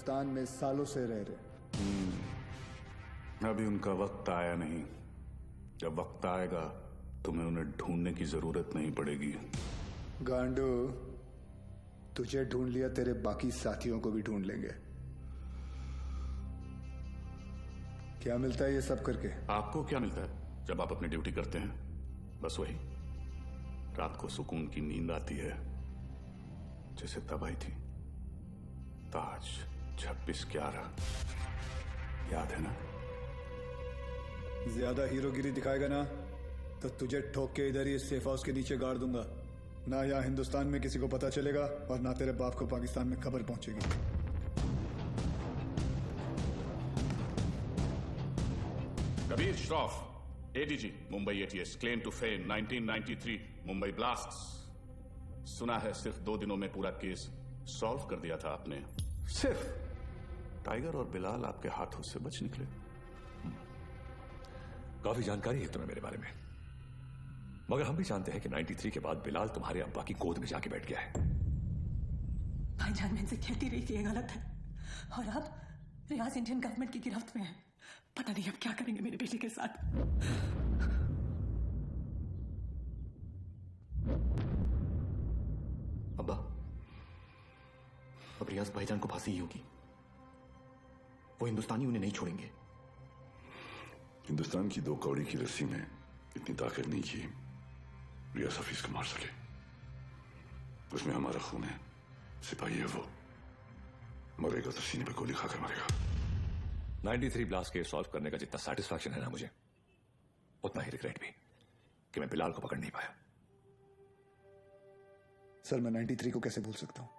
हिंदुस्तान में सालों से रह रहे। अभी उनका वक्त आया नहीं। जब वक्त आएगा तुम्हें उन्हें ढूंढने की जरूरत नहीं पड़ेगी। गांडू, तुझे ढूंढ लिया, तेरे बाकी साथियों को भी ढूंढ लेंगे। क्या मिलता है ये सब करके? आपको क्या मिलता है जब आप अपनी ड्यूटी करते हैं? बस वही, रात को सुकून की नींद आती है, जैसे तब आई थी ताज 26/11। याद है ना? ज्यादा हीरोगिरी दिखाएगा ना तो तुझे ठोक के इधर ही सेफ हाउस के नीचे गाड़ दूंगा। ना यहाँ हिंदुस्तान में किसी को पता चलेगा और ना तेरे बाप को पाकिस्तान में खबर पहुंचेगी। Kabir Shroff, ADG Mumbai ATS, claim to fame 1993 Mumbai blast. सुना है सिर्फ 2 दिनों में पूरा केस सॉल्व कर दिया था आपने। सिर्फ टाइगर और बिलाल आपके हाथों से बच निकले। काफी जानकारी है तुम्हें मेरे बारे में, मगर हम भी जानते हैं कि 93 के बाद बिलाल तुम्हारे अब्बा की गोद में जाके बैठ गया है। भाईजान मैं इनसे कहती रही कि ये गलत है, और अब रियाज इंडियन गवर्नमेंट की गिरफ्त में है। पता नहीं अब क्या करेंगे मेरे बेटे के साथ। अब्बा, अब रियाज भाईजान को फांसी ही होगी। वो हिंदुस्तानी उन्हें नहीं छोड़ेंगे। हिंदुस्तान की 2 कौड़ी की रस्सी में इतनी ताकत नहीं कि रियाज हफीज को मार सके। उसमें हमारा खून है, सिपाही है वो। मरेगा तो सीने पे गोली खाकर मरेगा। 93 ब्लास्ट केस सॉल्व करने का जितना सेटिस्फैक्शन है ना मुझे, उतना ही रिग्रेट भी कि मैं बिलाल को पकड़ नहीं पाया। सर, मैं 93 को कैसे भूल सकता हूं?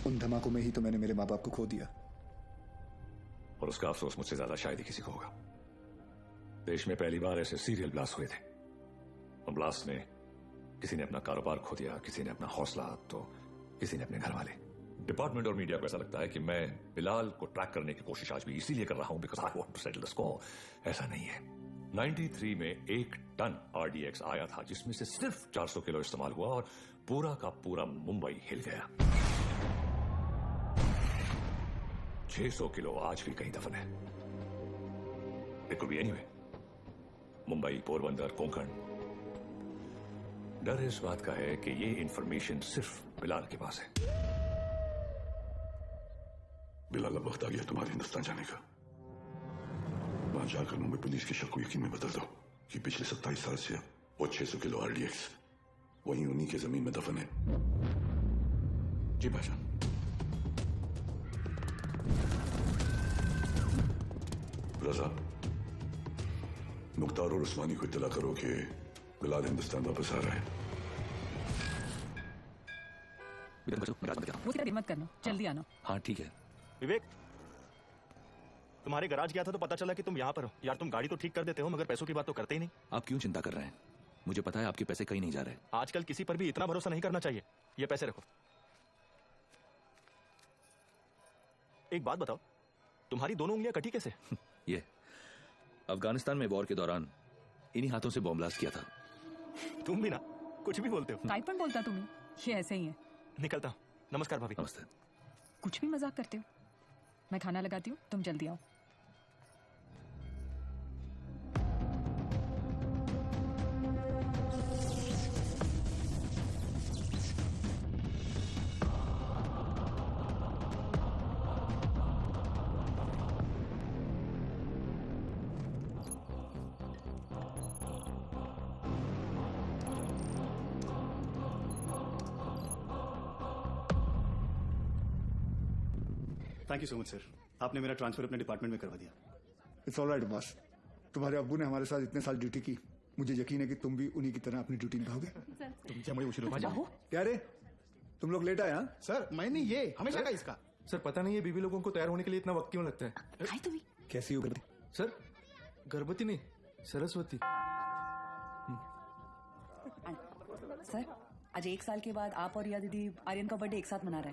उन धमाकों में ही तो मैंने मेरे माँ बाप को खो दिया। और उसका अफसोस मुझसे ज्यादा शायद ही किसी को होगा। देश में पहली बार ऐसे सीरियल ब्लास्ट हुए थे, और ब्लास्ट में किसी ने अपना कारोबार खो दिया, किसी ने अपना हौसला, तो किसी ने अपने घर वाले। डिपार्टमेंट और मीडिया को ऐसा लगता है कि मैं बिलाल को ट्रैक करने की कोशिश आज भी इसीलिए कर रहा हूं because I want to settle the score. ऐसा नहीं है। 93 में 1 टन RDX आया था, जिसमें से सिर्फ 400 किलो इस्तेमाल हुआ और पूरा का पूरा मुंबई हिल गया। 600 किलो आज भी कहीं दफन है। It could be anyway, Mumbai, Porbandar, Konkan. डर इस बात का है कि ये इंफॉर्मेशन सिर्फ बिलाल के पास है। बिलाल, अब वक्त आ गया तुम्हारे हिंदुस्तान जाने का। वहां जाकर मुंबई पुलिस के शक को यकीन में बदल दो कि पिछले 27 साल से वो 600 किलो RDX वहीं उन्हीं के जमीन में दफन है। जी भाईजान। रजा, मुख्तार और उस्मानी को इत्तला करो कि बिलाल हिंदुस्तान वापस आ रहा है। वो तेरा दिल मत करना, जल्दी आना। हाँ ठीक है। विवेक, तुम्हारे गराज गया था तो पता चला कि तुम यहाँ पर हो। यार तुम गाड़ी तो ठीक कर देते हो मगर पैसों की बात तो करते ही नहीं। आप क्यों चिंता कर रहे हैं? मुझे पता है आपके पैसे कहीं नहीं जा रहे। आजकल किसी पर भी इतना भरोसा नहीं करना चाहिए। ये पैसे रखो। एक बात बताओ, तुम्हारी दोनों उंगलियां कटी कैसे? ये अफगानिस्तान में वॉर के दौरान इन्हीं हाथों से बॉम्ब ब्लास्ट किया था। तुम भी ना कुछ भी बोलते हो। टाइपन बोलता तुम्हें, ये ऐसे ही है। निकलता हूँ। नमस्कार भाभी। नमस्ते। कुछ भी मजाक करते हो। मैं खाना लगाती हूँ, तुम जल्दी आओ। Thank you so much sir, आपने मेरा ट्रांसफर अपने डिपार्टमेंट में करवा दिया। It's all right boss. तुम्हारे अब्बू ने हमारे साथ इतने साल ड्यूटी की, मुझे यकीन है कि तुम भी उन्हीं की तरह अपनी ड्यूटी निभाओगे। क्या रे, तुम लोग लेट आए? हाँ सर, मैंने ये हमेशा का इसका। सर पता नहीं है बीबी लोगों को तैयार होने के लिए इतना वक्त क्यों लगता है। कैसी हो गर्भवती? सर गर्भवती नहीं, सरस्वती। सर, आज 1 साल के बाद आप और रिया दीदी आर्यन का बर्थडे एक साथ मना रहे हैं।